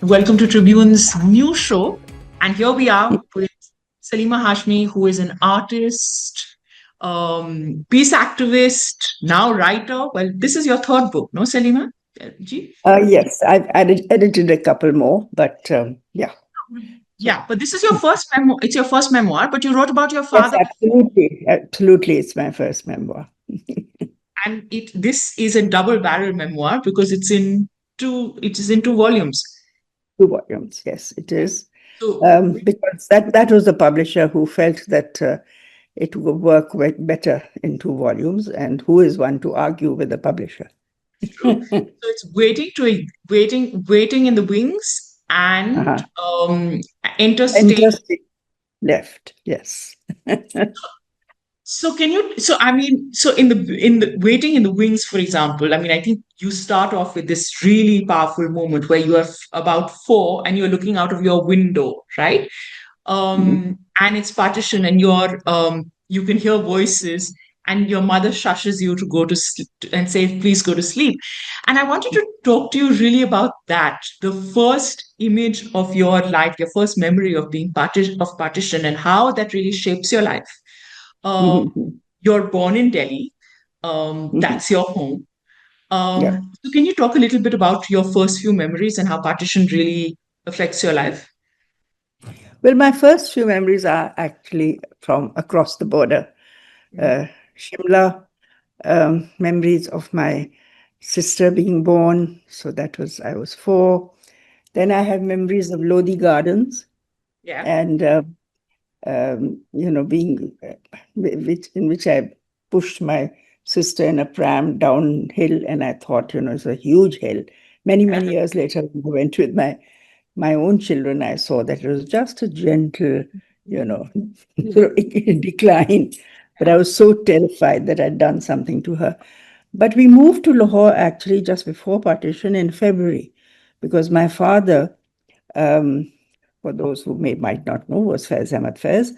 Welcome to Tribune's new show. And here we are with Salima Hashmi, who is an artist, peace activist, now writer. Well, this is your third book, no, Salima? Ji? Yes, I've edited a couple more, but yeah. Yeah, but this is your first memoir. It's your first memoir, but you wrote about your Yes, father. absolutely. Absolutely, it's my first memoir. And this is a double barrel memoir because it is in two volumes. 2 volumes, yes, it is. So Because that was the publisher who felt that it would work better in 2 volumes, and who is one to argue with the publisher? true. So it's waiting in the wings and interstate. Interesting. Left, yes. So can you? So I mean, so in the waiting in the wings, for example, I mean, I think you start off with this really powerful moment where you are about four and you're looking out of your window, right? And it's partition, and you can hear voices, and your mother shushes you to go to sleep and say, "Please go to sleep." And I wanted to talk to you really about that, the first image of your life, your first memory of being partition, and how that really shapes your life. You're born in Delhi. That's your home. Yeah. So can you talk a little bit about your first few memories and how partition really affects your life? Well, my first few memories are actually from across the border. Shimla, memories of my sister being born. So I was 4. Then I have memories of Lodi Gardens Yeah. and, being, in which I pushed my sister in a pram downhill, and I thought, it's a huge hill. Many, many years later, when I went with my own children, I saw that it was just a gentle, decline. But I was so terrified that I'd done something to her. But we moved to Lahore actually just before partition in February, because my father, for those who might not know, was Faiz Ahmed Faiz,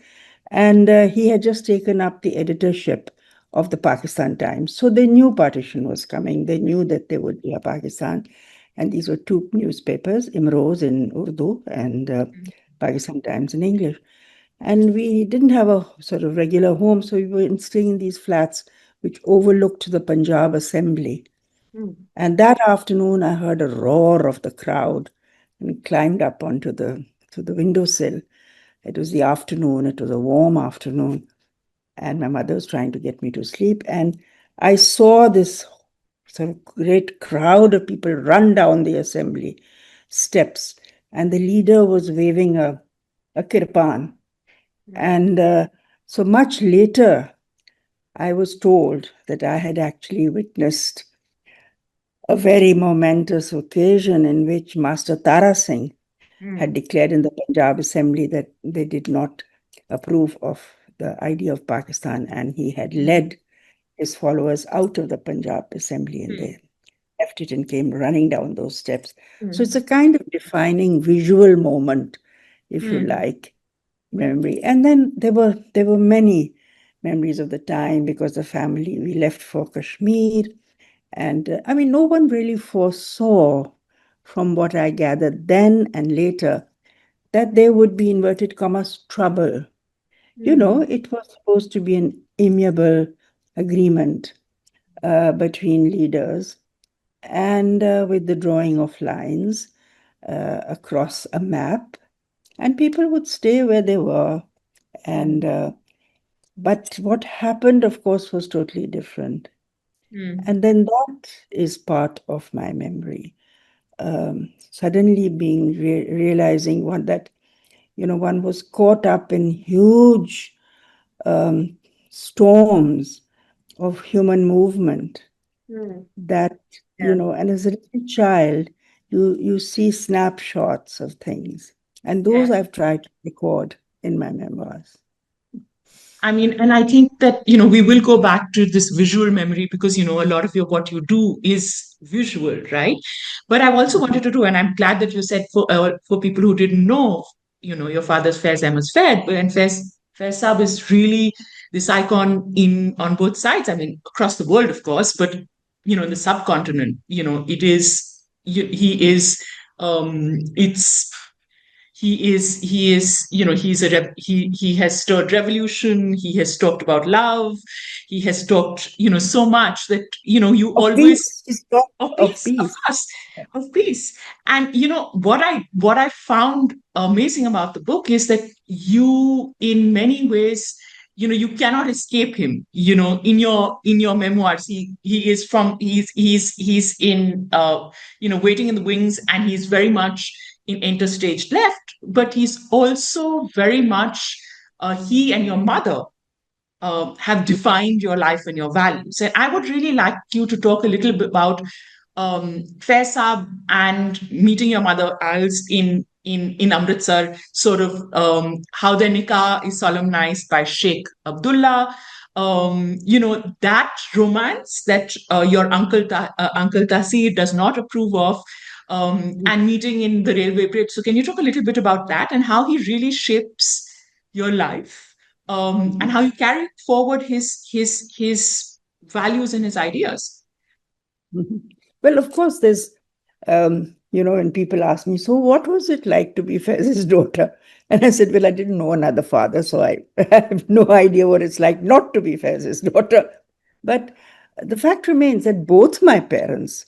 and he had just taken up the editorship of the Pakistan Times. So they knew partition was coming. They knew that there would be a Pakistan. And these were 2 newspapers, Imroz in Urdu and Pakistan Times in English. And we didn't have a sort of regular home, so we were staying in these flats which overlooked the Punjab Assembly. And that afternoon, I heard a roar of the crowd and climbed up onto the windowsill. It was the afternoon. It was a warm afternoon. And my mother was trying to get me to sleep. And I saw this sort of great crowd of people run down the assembly steps. And the leader was waving a kirpan. And so much later, I was told that I had actually witnessed a very momentous occasion in which Master Tara Singh had declared in the Punjab Assembly that they did not approve of the idea of Pakistan, and he had led his followers out of the Punjab Assembly, and they left it and came running down those steps. So it's a kind of defining visual moment, if you like, memory. And then there were many memories of the time, because the family, we left for Kashmir. And I mean, no one really foresaw, from what I gathered then and later, that there would be, inverted commas, trouble. It was supposed to be an amiable agreement between leaders, and with the drawing of lines across a map, and people would stay where they were. But what happened, of course, was totally different. And then that is part of my memory. Suddenly realizing that, one was caught up in huge storms of human movement that, and as a little child, you see snapshots of things. And those I've tried to record in my memoirs. I mean, and I think that, we will go back to this visual memory because, a lot of what you do is visual, right? But I've also wanted to do, and I'm glad that you said for people who didn't know, your father's Faiz Ahmed Faiz, and Faiz Saab is really this icon on both sides. I mean, across the world, of course, but, in the subcontinent, he is It's he is he has stirred revolution. He has talked about love. He has talked so much that you Of always peace. He's talked of of peace, of peace. course, of peace. And what I found amazing about the book is that you, in many ways, you cannot escape him. In your memoirs, he is from he's in Waiting in the Wings, and he's very much in Enter Stage Left, but he's also very much he and your mother have defined your life and your values. And I would really like you to talk a little bit about Faiz and meeting your mother als in Amritsar, sort of how their nikah is solemnized by Sheikh Abdullah. That romance that your Uncle Tasir does not approve of, and meeting in the railway bridge. So, can you talk a little bit about that and how he really shapes your life, and how you carry forward his values and his ideas? Mhm. Well, of course, when people ask me, so what was it like to be Faiz's daughter? And I said, well, I didn't know another father, so I have no idea what it's like not to be Faiz's daughter. But the fact remains that both my parents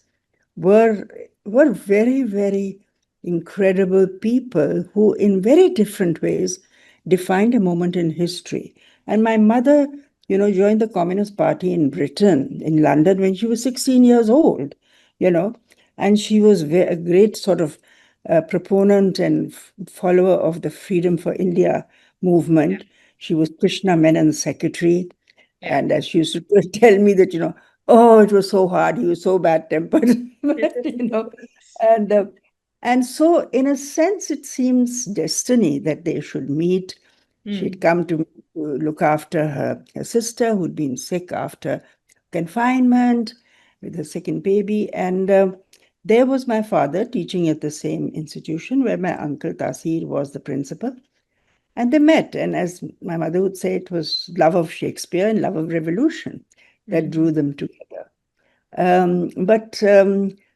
were were very, very incredible people who, in very different ways, defined a moment in history. And my mother, joined the Communist Party in Britain, in London, when she was 16 years old, you know, and she was a great sort of proponent and follower of the Freedom for India Yeah, movement. She was Krishna Menon's secretary. yeah. And as she used to tell me that, oh, it was so hard. He was so bad-tempered. But. And and so, in a sense, it seems destiny that they should meet. She'd Mm, come to look after her sister who'd been sick after confinement with her second baby. And there was my father teaching at the same institution where my uncle Tasir was the principal. And they met. And as my mother would say, it was love of Shakespeare and love of revolution that mm, drew them together. But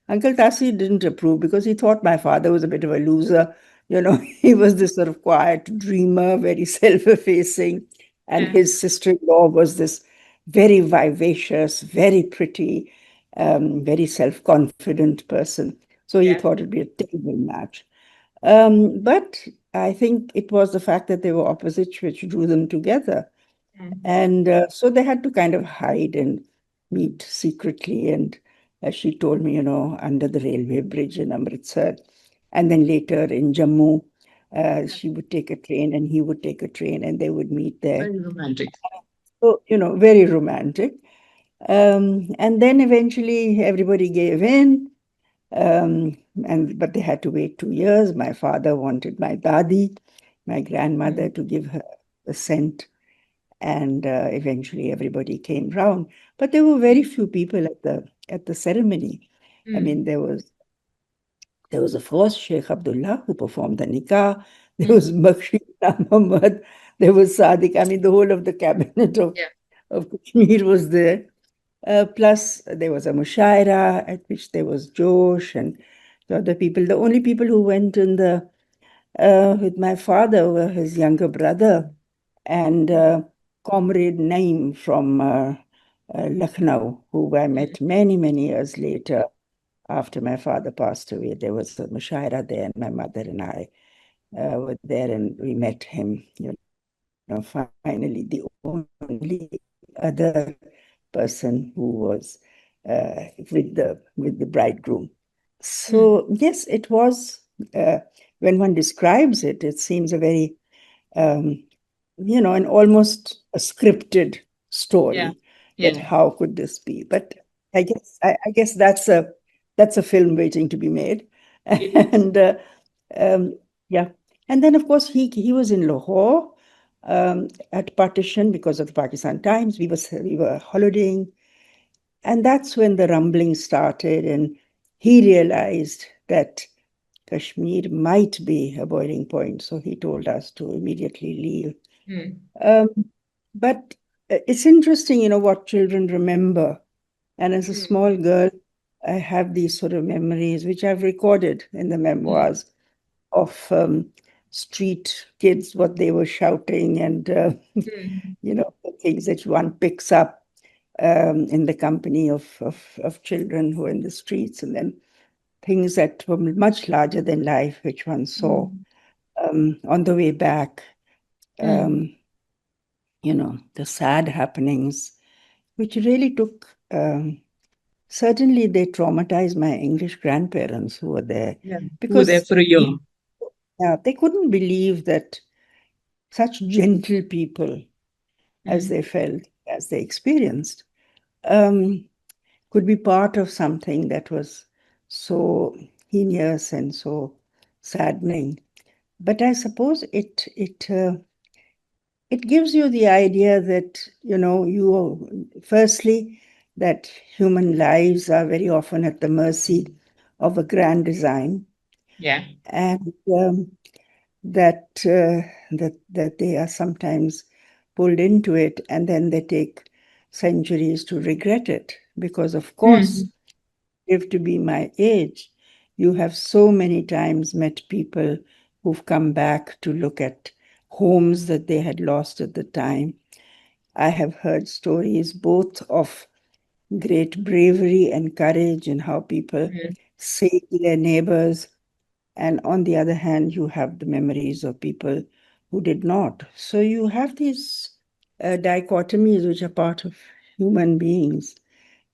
Uncle Tassi didn't approve because he thought my father was a bit of a loser. He was this sort of quiet dreamer, very self-effacing, and yeah, his sister-in-law was this very vivacious, very pretty, very self-confident person. So he yeah. thought it'd be a terrible match. But I think it was the fact that they were opposites which drew them together. Mm, And so they had to kind of hide and meet secretly. And as she told me, under the railway bridge in Amritsar. And then later in Jammu, yeah. she would take a train and he would take a train and they would meet there. Very romantic. So, very romantic. And then eventually everybody gave in. But they had to wait 2 years. My father wanted my dadi, my grandmother, Mm, to give her assent, and eventually everybody came round. But there were very few people at the ceremony. I mm, mean, there was of course Sheikh Abdullah who performed the nikah. There mm, was Bakshi Muhammad. There was Sadiq. I mean, the whole of the cabinet of yeah. of Kashmir was there. Plus, there was a mushaira at which there was Josh and the other people. The only people who went in the with my father were his younger brother and comrade Naim from Lucknow, who I Mm, met many, many years later after my father passed away. There was a mushaira there, and my mother and I were there, and we met him. Finally, the only other person who was with the bridegroom. So mm, yes, it was. Uh, when one describes it, it seems a very um, an almost a scripted yeah. story that Yeah. how could this be? But I guess that's a film waiting to be made. It is. And um, yeah, and then of course he was in Lahore at Partition because of the Pakistan Times. We were holidaying, and that's when the rumbling started, and he realized that Kashmir might be a boiling point, so he told us to immediately leave. Mm, Um, but it's interesting, what children remember. And as a mm, small girl, I have these sort of memories, which I've recorded in the memoirs, of street kids, what they were shouting, and the things that one picks up in the company of children who are in the streets, and then things that were much larger than life, which one saw on the way back. The sad happenings, which really took, certainly they traumatized my English grandparents who were there, Yeah. Who were there because for a year. they couldn't believe that such gentle people, as they felt, as they experienced, could be part of something that was so heinous and so saddening. But I suppose it gives you the idea that, firstly, that human lives are very often at the mercy of a grand design. Yeah. And that they are sometimes pulled into it, and then they take centuries to regret it. Because, of course, if to be my age, you have so many times met people who've come back to look at homes that they had lost at the time. I have heard stories both of great bravery and courage and how people saved their neighbors. And on the other hand, you have the memories of people who did not. So you have these dichotomies which are part of human beings,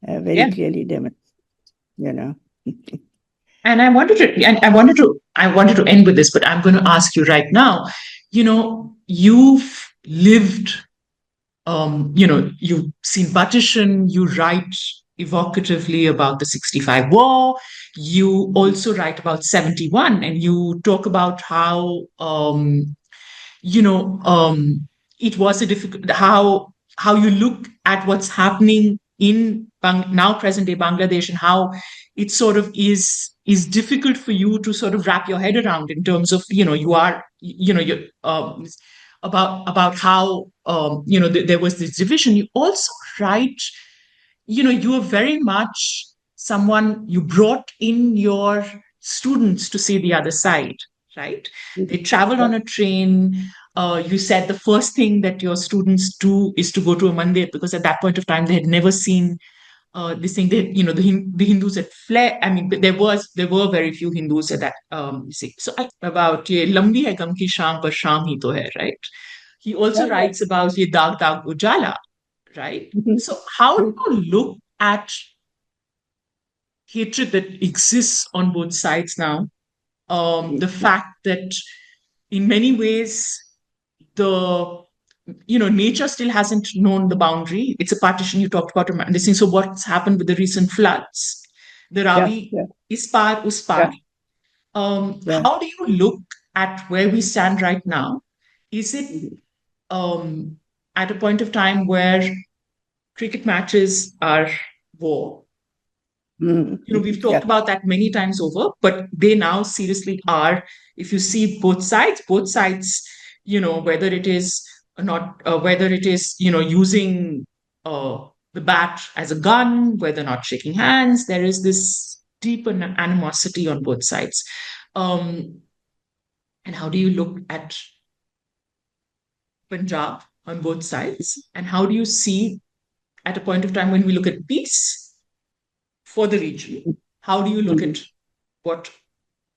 very Yeah. clearly demonstrated. And I wanted to end with this, but I'm going to ask you right now. You've lived. You've seen Partition. You write evocatively about the 65 war. You also write about 71, and you talk about how you know it was a difficult how you look at what's happening in now present day Bangladesh, and how it sort of is difficult for you to sort of wrap your head around, in terms of you are you about how there was this division. You also write, you are very much someone, you brought in your students to see the other side, right? They traveled on a train. You said the first thing that your students do is to go to a mandir, because at that point of time they had never seen this thing. They, the Hindus had fled. I mean, there were very few Hindus at that. You see, so about ye lambi hai gam ki sham par sham hi to hai, right? He also Yeah, writes about ye dag dag ujala, right? yeah. So how do you look at hatred that exists on both sides now? The fact that in many ways the nature still hasn't known the boundary. It's a partition. You talked about this thing. So what's happened with the recent floods? The Yeah, Ravi yeah, is par us yeah, par. yeah. How do you look at where we stand right now? Is it um, at a point of time where cricket matches are war? We've talked Yeah. about that many times over, but they now seriously are. If you see both sides, whether it is not, whether it is, using the bat as a gun, whether not shaking hands, there is this deep animosity on both sides. Um, and how do you look at Punjab on both sides? And how do you see, at a point of time when we look at peace for the region, how do you look at what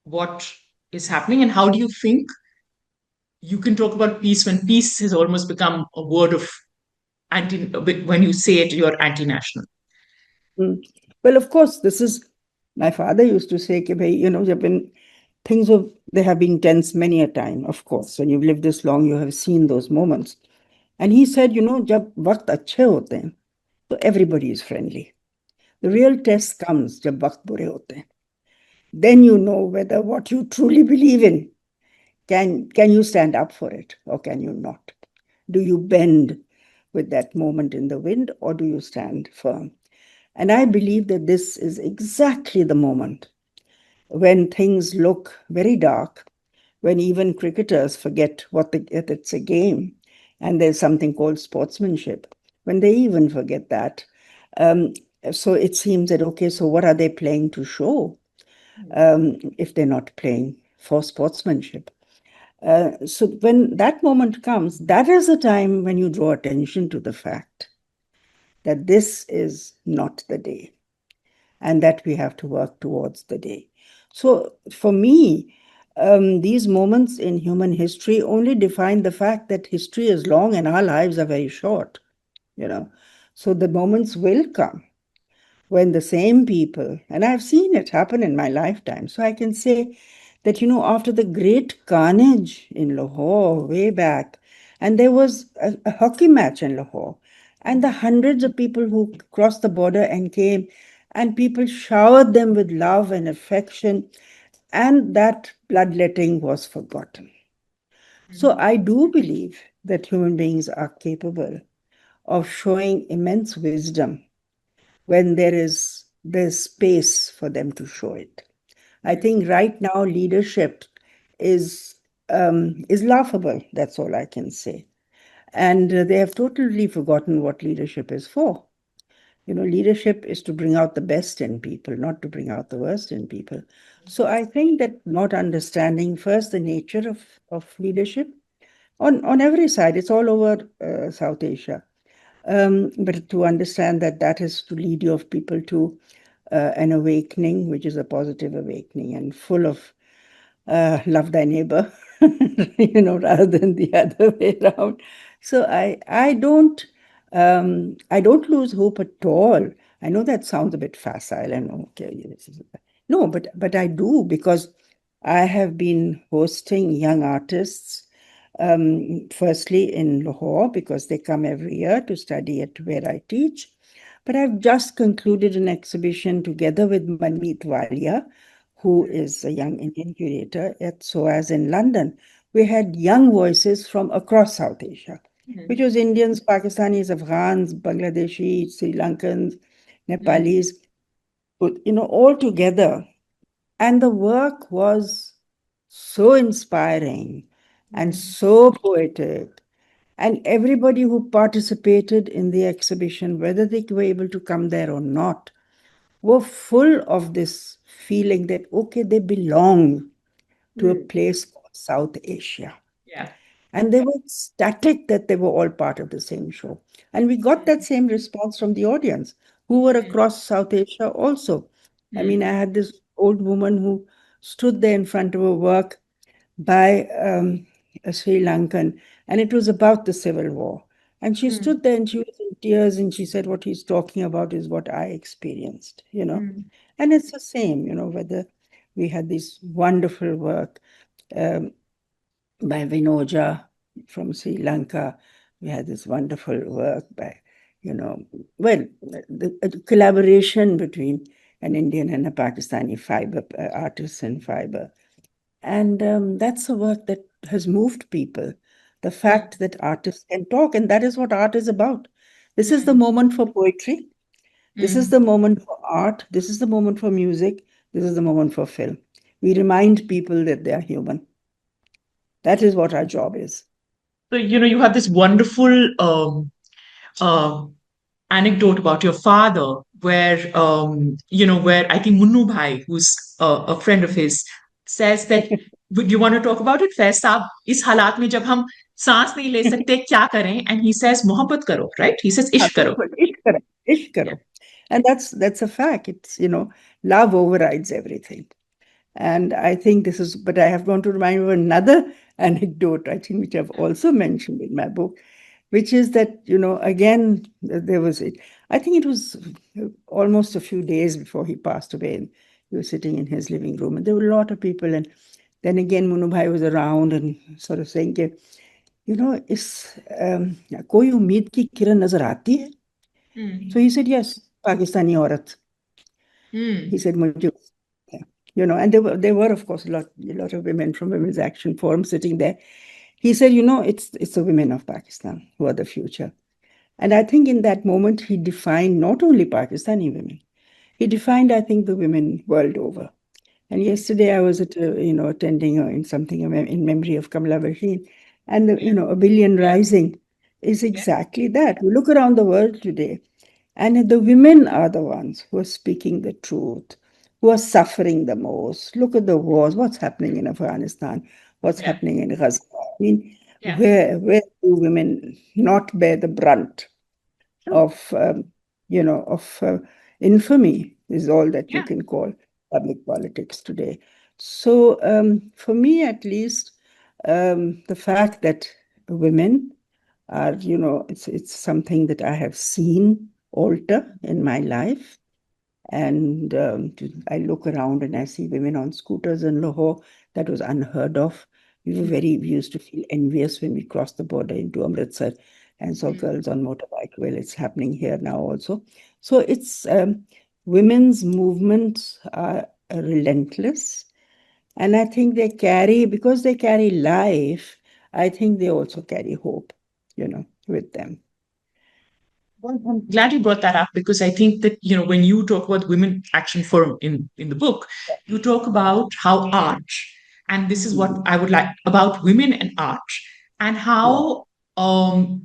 what is happening, and how do you think you can talk about peace when peace has almost become a word of anti, when you say it you're anti-national? Well, of course, this is, my father used to say, कि भाई, they have been tense many a time, of course. When you've lived this long, you have seen those moments. And he said, जब वक्त अच्छे होते हैं, तो everybody is friendly. The real test comes जब वक्त बुरे होते हैं. Then you know whether what you truly believe in, can you stand up for it or can you not? Do you bend with that moment in the wind, or do you stand firm? And I believe that this is exactly the moment when things look very dark, when even cricketers forget that it's a game and there's something called sportsmanship, when they even forget that. Um, So it seems that, okay, so what are they playing to show if they're not playing for sportsmanship? So when that moment comes, that is the time when you draw attention to the fact that this is not the day and that we have to work towards the day. So for me, these moments in human history only define the fact that history is long and our lives are very short, you know. So the moments will come when the same people, and I've seen it happen in my lifetime, so I can say that, after the great carnage in Lahore way back, and there was a hockey match in Lahore, and the hundreds of people who crossed the border and came, and people showered them with love and affection, and that bloodletting was forgotten. So I do believe that human beings are capable of showing immense wisdom when there's space for them to show it. I think right now leadership is laughable. That's all I can say. And they have totally forgotten what leadership is for. Leadership is to bring out the best in people, not to bring out the worst in people. So I think that not understanding first the nature of leadership on every side, it's all over South Asia. But to understand that that is to lead your people to an awakening, which is a positive awakening and full of love thy neighbor, rather than the other way around. So I don't lose hope at all. I know that sounds a bit facile and okay, no, but I do, because I have been hosting young artists, firstly in Lahore, because they come every year to study at where I teach. But I've just concluded an exhibition together with Manmeet Walia, who is a young Indian curator at SOAS in London. We had young voices from across South Asia, which was Indians, Pakistanis, Afghans, Bangladeshi, Sri Lankans, Nepalis, all together. And the work was so inspiring and so poetic. And everybody who participated in the exhibition, whether they were able to come there or not, were full of this feeling that, okay, they belong to a place called South Asia. Yeah. And they were ecstatic that they were all part of the same show. And we got that same response from the audience, who were across South Asia also. I mean, I had this old woman who stood there in front of her work by a Sri Lankan, and it was about the Civil War. And she stood there and she was in tears, and she said, what he's talking about is what I experienced. And it's the same, whether we had this wonderful work um, by Vinoja from Sri Lanka. We had this wonderful work by, the collaboration between an Indian and a Pakistani fiber artist and fiber. And that's a work that has moved people. The fact that artists can talk, and that is what art is about. This is the moment for poetry. This is the moment for art. This is the moment for music. This is the moment for film. We remind people that they are human. That is what our job is. So, you have this wonderful uh, anecdote about your father, where I think Munnu Bhai, who's a friend of his, says that, would you want to talk about it? Faiz साहब, इस हालात में जब हम सांस नहीं ले सकते क्या करें? And he says मोहब्बत करो, right? He says हाँ, इश्क करो. बिल्कुल, इश्क करो, इश्क Yeah. करो. And that's a fact. It's, love overrides everything. And I think this is, but I have want to remind you of another anecdote, I think, which I've also mentioned in my book, which is that, again, there was it. I think it was almost a few days before he passed away, and he was sitting in his living room, and there were a lot of people. And then again, Munu Bhai was around and sort of saying, इस कोई उम्मीद की किरण नजर आती है? So he said, yes, Pakistani औरत. He said, मुझे and there were of course a lot of women from Women's Action Forum sitting there. He said, it's the women of Pakistan who are the future. And I think in that moment he defined not only Pakistani women, he defined, I think, the women world over. And yesterday I was attending in something in memory of Kamala Bashir, and a billion rising is exactly that. You look around the world today, And the women are the ones who are speaking the truth, who are suffering the most. Look at the wars, what's happening in Afghanistan, what's Yeah. happening in Gaza. I mean, Yeah. where do women not bear the brunt True. of, of infamy is all that you Yeah. can call public politics today. So for me, at least, the fact that women are, it's something that I have seen alter in my life. And I look around and I see women on scooters in Lahore. That was unheard of. We used to feel envious when we crossed the border into Amritsar and saw Mm. girls on motorbike. Well, it's happening here now also. So it's women's movements are relentless. And I think because they carry life, I think they also carry hope, with them. Well, I'm glad you brought that up because I think that, when you talk about Women Action Forum in the book, you talk about how art, and this is what Mhm. I would like about women and art, and Yeah, how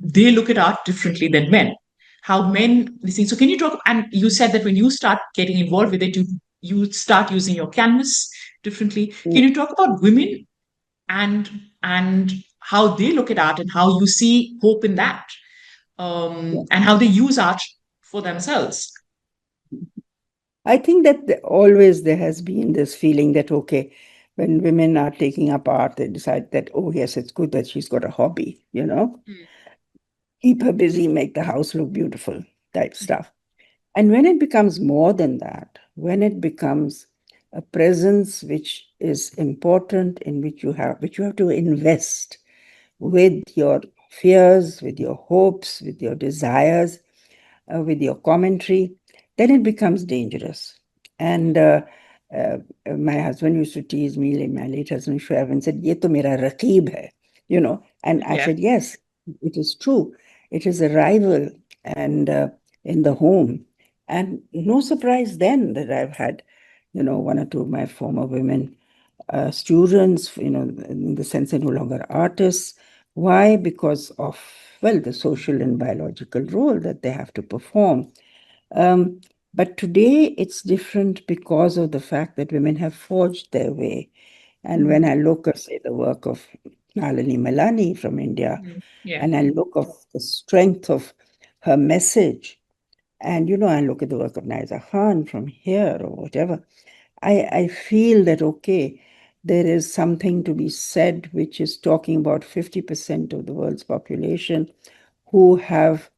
they look at art differently than men. How men listen. So can you talk? And you said that when you start getting involved with it, you start using your canvas differently. mm, Can you talk about women and and how they look at art and how you see hope in that? yeah. And how they use art for themselves. I think that always there has been this feeling that, okay, when women are taking up art, they decide that, oh, yes, it's good that she's got a hobby, Mm, keep her busy, make the house look beautiful, type stuff. And when it becomes more than that, when it becomes a presence which is important, in which you have to invest with your fears, with your hopes, with your desires, with your commentary, then it becomes dangerous. And uh, my husband used to tease me, my late husband Shoaib, and said, "Ye to mera raqib hai," And I yeah. said, yes, it is true. It is a rival and in the home. And no surprise then that I've had, one or two of my former women students, in the sense they're no longer artists. Why? Because of, well, the social and biological role that they have to perform. Um, but today it's different because of the fact that women have forged their way. And when I Mm, look at, say, the work of Nalini Malani from India, yeah. and I look of the strength of her message, and I look at the work of Naiza Khan from here or whatever, I feel that, okay, there is something to be said, which is talking about 50% of the world's population who have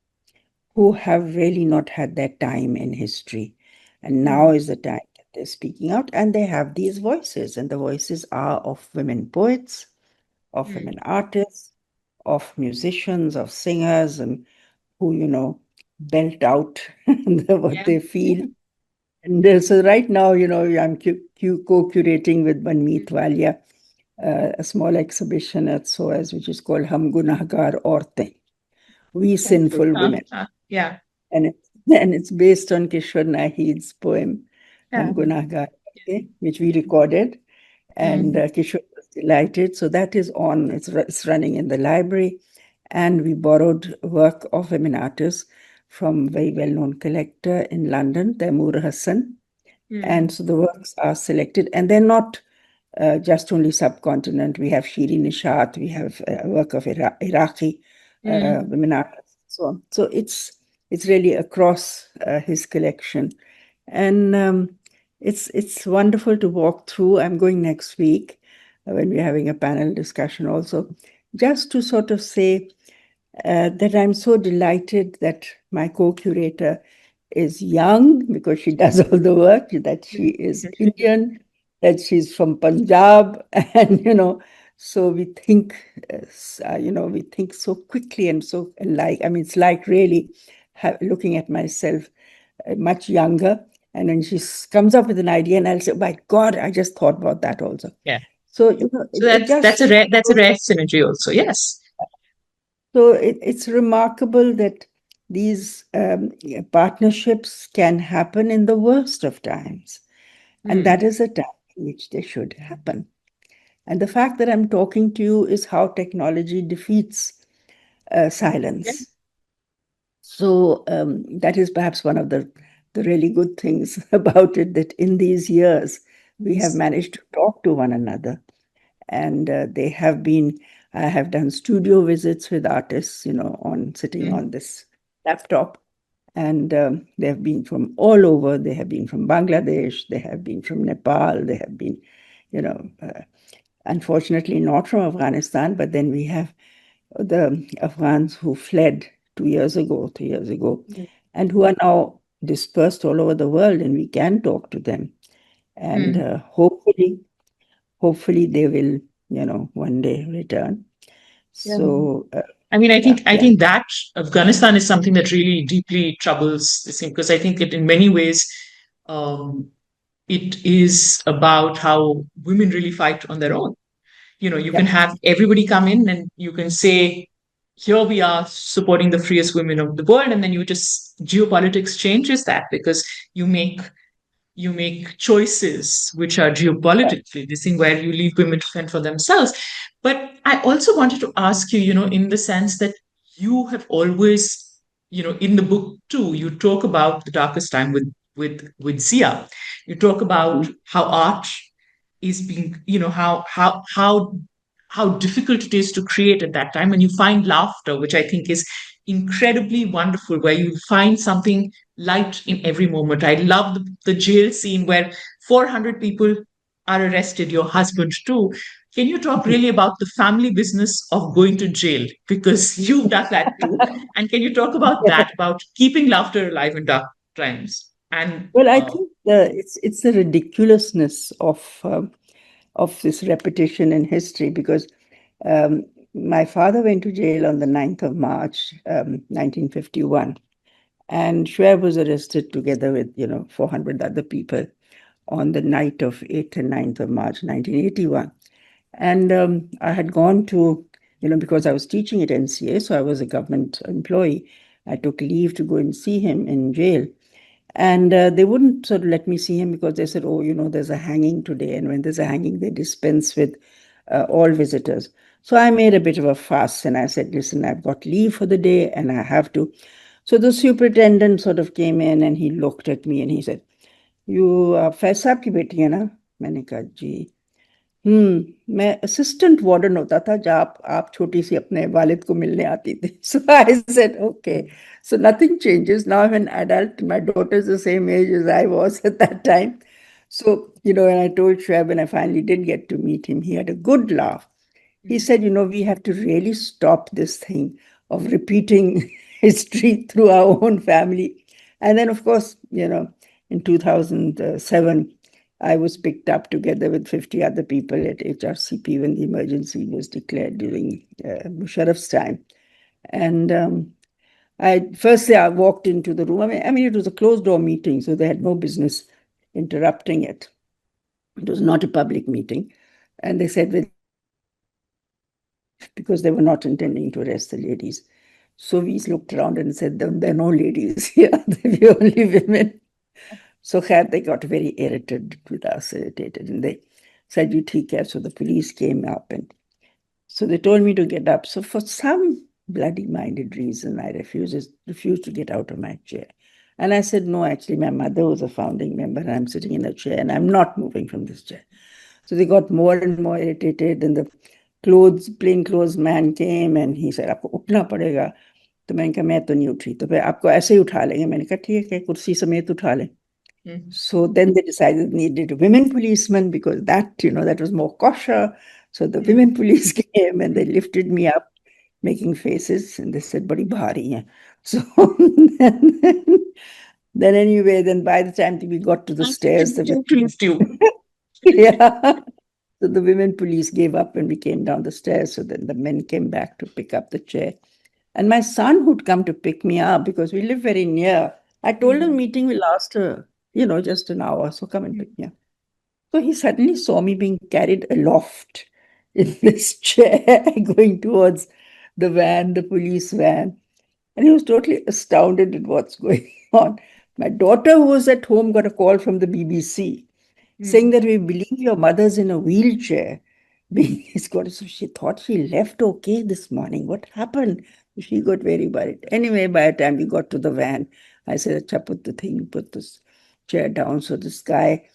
who have really not had their time in history. And now Mm, is the time that they're speaking out, and they have these voices, and the voices are of women poets, of mm, women artists, of musicians, of singers, and who, belt out what yeah. they feel. And so right now, I'm co-curating with Manmeet Walia a small exhibition at SOAS, which is called Hum Gunahgar Aurtein, We Wonderful. Sinful Women. Yeah. And it's based on Kishore Nahid's poem, Yeah. Hum Gunahgar Aurtein, which we recorded. And Mm, Kishore was delighted. So that is on, it's running in the library. And we borrowed work of women artists from very well-known collector in London, Taimur Hassan. And mm, so the works are selected, and they're not just only subcontinent. We have Shiri Nishat, we have work of Iraqi mm, women artists, so on. So it's really across his collection, and it's wonderful to walk through. I'm going next week when we're having a panel discussion also, just to sort of say that I'm so delighted that my co-curator is young because she does all the work, that she is Indian, that she's from Punjab, and so we think so quickly and so alike. I mean, it's like really looking at myself much younger, and then she comes up with an idea, and I'll say, "My God, I just thought about that also." yeah. So So it that's just that's a rare synergy also. Yes. So it's remarkable that these partnerships can happen in the worst of times. And that Mm, is a time in which they should happen. And the fact that I'm talking to you is how technology defeats yeah. silence. So that is perhaps one of the really good things about it, that in these years we have Yes. managed to talk to one another. And they have been, I have done studio visits with artists, on sitting Mm, on this laptop. And they have been from all over. They have been from Bangladesh, they have been from Nepal, they have been, you know, uh, unfortunately not from Afghanistan, but then we have the Afghans who fled 2 years ago, 3 years ago, mm, and who are now dispersed all over the world, and we can talk to them. And mm. hopefully they will, one day return. Yeah. So, I mean, yeah, I yeah, think that Afghanistan is something that really deeply troubles this thing because I think it, in many ways, um, it is about how women really fight on their own. You can yeah, have everybody come in and you can say, here we are supporting the freest women of the world, and then you just geopolitics changes that because you make you make choices which are geopolitically this thing where you leave women to fend for themselves. But I also wanted to ask you, in the sense that you have always, in the book too, you talk about the darkest time with Zia. You talk about how art is being, how difficult it is to create at that time, and you find laughter, which I think is incredibly wonderful, where you find something light in every moment. I love the jail scene where 400 people are arrested, your husband too. Can you talk really about the family business of going to jail? Because you've done that too. And can you talk about yeah. that, about keeping laughter alive in dark times? And Well, I think it's the ridiculousness of this repetition in history, because um, my father went to jail on the 9th of March, 1951, and Shoaib was arrested together with 400 other people on the night of 8th and 9th of March 1981. And I had gone to, because I was teaching at NCA, so I was a government employee. I took leave to go and see him in jail. And they wouldn't sort of let me see him because they said, oh, there's a hanging today. And when there's a hanging, they dispense with all visitors. So I made a bit of a fuss and I said, listen, I've got leave for the day and I have to. So the superintendent sort of came in and he looked at me and he said, you Faiz साहब की बेटी है ना? मैंने कहा जी। मैं assistant warden होता था जब आप छोटी सी अपने वालिद को मिलने आती थी। So I said, okay. So nothing changes. Now I'm an adult. My daughter is the same age as I was at that time. So, and I told Shoaib when I finally did get to meet him, he had a good laugh. He said, we have to really stop this thing of repeating history through our own family. And then, of course, in 2007, I was picked up together with 50 other people at HRCP when the emergency was declared during Musharraf's time. And firstly, I walked into the room. I mean, it was a closed door meeting, so they had no business interrupting it. It was not a public meeting. And they said, well, because they were not intending to arrest the ladies. So we looked around and said, there are no ladies here, there are only women. So khair, they got very irritated with us, irritated, and they said, you theek hai. So the police came up, and so they told me to get up. So for some bloody-minded reason, I refused to get out of my chair. And I said, no, actually, my mother was a founding member, and I'm sitting in a chair, and I'm not moving from this chair. So they got more and more irritated, and the plain clothes man came, and he said, आपको उठना पड़ेगा। तो मैंने कहा मैं तो नहीं उठी, तो फिर आपको ऐसे ही उठा लेंगे। मैंने कहा ठीक है, कुर्सी समेत उठा लें। mm, So then they decided they needed a women policeman because that was more kosher. So the mm, women police came and they lifted me up, making faces, and they said, "Badi bhari hai." So then, then anyway, then by the time we got to the thank you. stairs, They came to lift you. yeah. So the women police gave up and we came down the stairs. So then the men came back to pick up the chair. And my son, who'd come to pick me up because we live very near, I told him Mhm, meeting will last, just an hour. So come and mm, pick me up. So he suddenly saw me being carried aloft in this chair going towards the van, the police van. And he was totally astounded at what's going on. My daughter, who was at home, got a call from the BBC saying mm. that we believe your mother's in a wheelchair He's got, so she thought she left okay this morning. What happened? She got very worried. Anyway, by the time we got to the van, I said, Acha, put the thing, put this chair down. So this guy,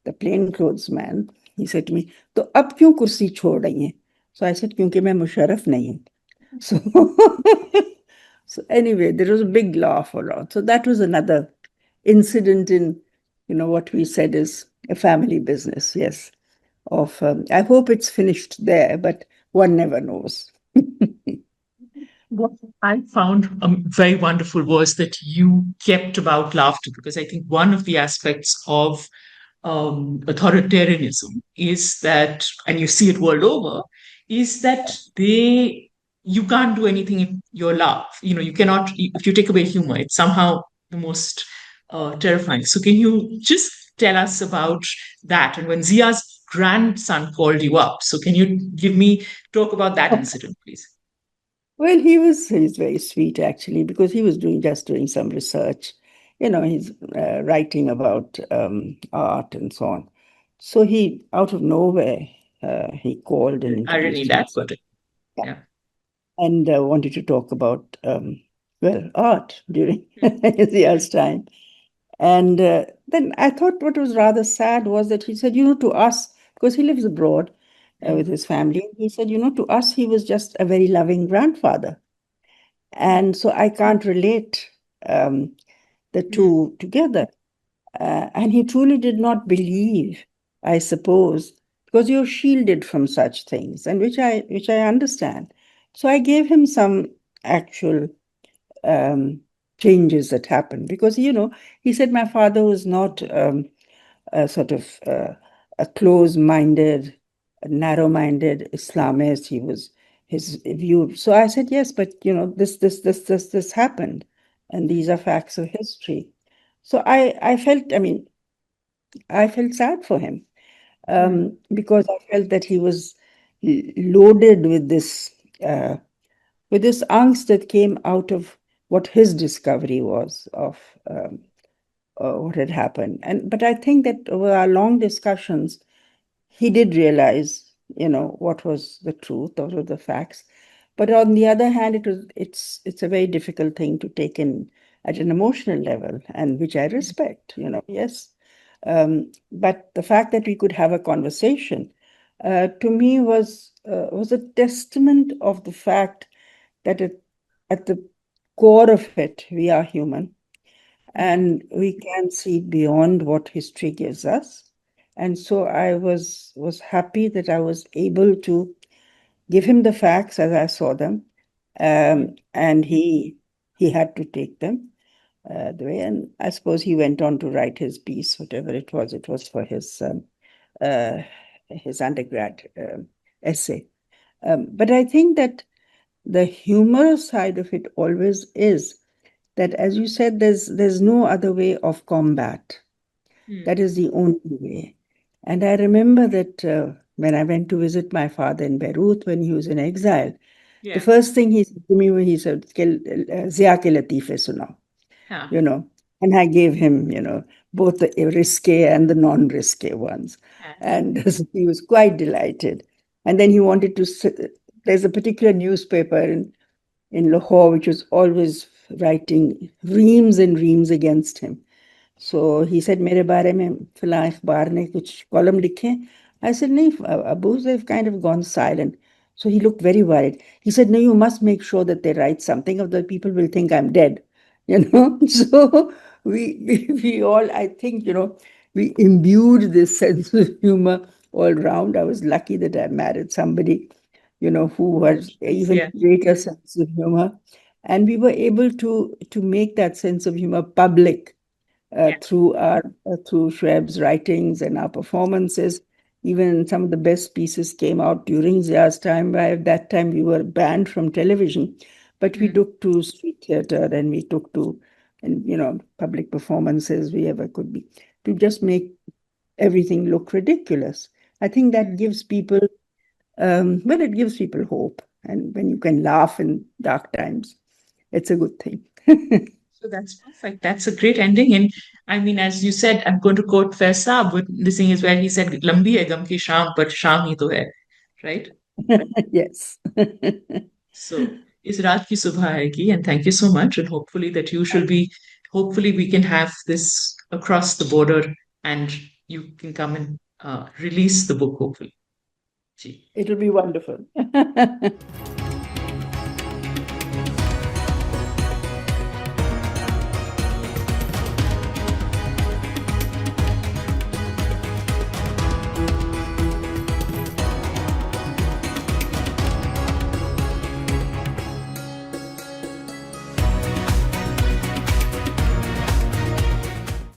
the plainclothes man, he said to me, तो अब क्यों कुर्सी छोड़ रही हैं? So I said, क्योंकि मैं मुशर्रफ नहीं हूँ. So, so anyway, there was a big laugh around. So that was another incident in, what we said is a family business. Yes. I hope it's finished there, but one never knows. What I found very wonderful was that you kept about laughter, because I think one of the aspects of authoritarianism is that, and you see it world over, is that you can't do anything if you're laugh. You cannot, if you take away humor, it's somehow the most terrifying. So can you just tell us about that? And when Zia's grandson called you up, so can you talk about that incident, please? Well, he's very sweet actually, because he was just doing some research. He's writing about art and so on. So he, out of nowhere, he called and Irony, introduced that, himself. but yeah. And wanted to talk about, art during his year's time. And then I thought what was rather sad was that he said, to us, because he lives abroad with his family, he said, to us, he was just a very loving grandfather. And so I can't relate the two together. And he truly did not believe, I suppose, because you're shielded from such things, and which I understand. So I gave him some actual changes that happened, because he said my father was not a sort of a close-minded, narrow-minded Islamist. He was his view. So I said yes, but this happened, and these are facts of history. So I felt, I felt sad for him, because I felt that he was loaded uh, with this angst that came out of what his discovery was of what had happened. But I think that over our long discussions, he did realize, what was the truth, what were the facts. But on the other hand, it's a very difficult thing to take in at an emotional level, and which I respect, yes. But the fact that we could have a conversation, to me was a testament of the fact that at the core of it, we are human, and we can see beyond what history gives us. And so I was happy that I was able to give him the facts as I saw them, and he had to take them the way. And I suppose he went on to write his piece, whatever it was. It was for uh, his undergrad essay. But I think that the humorous side of it always is that, as you said, there's no other way of combat. That is the only way. And I remember that when I went to visit my father in Beirut when he was in exile, the Yeah. first thing he said to me when he said, Zia ke latife sunao, Yeah. you know. And I gave him, both the risque and the non-risque ones. Yeah. And he was quite delighted. And then he wanted to, there's a particular newspaper in Lahore which was always writing reams and reams against him. So he said, मेरे बारे में फलां अखबार ने कुछ column लिखे. I said, नहीं, Abu, they've kind of gone silent. So he looked very worried. He said, no, you must make sure that they write something, or the people will think I'm dead. So we all, I think, we imbued this sense of humor all round. I was lucky that I married somebody, who had even Yeah. greater sense of humor. And we were able to make that sense of humor public Yeah. through Shoaib's writings and our performances. Even some of the best pieces came out during Zia's time. By that time, we were banned from television, but we took to street theater, and we took to, and public performances wherever could be, to just make everything look ridiculous. I think that gives people, it gives people hope, and when you can laugh in dark times, it's a good thing. So that's perfect. That's a great ending. And I mean, as you said, I'm going to quote Faiz Saab with this thing is where he said, "Lambi hai gam ki sham, but sham hi to hai." right? Yes. So is रात की सुबह आएगी, and thank you so much, and hopefully that you shall be, hopefully we can have this across the border, and you can come and release the book hopefully. Ji. It'll be wonderful.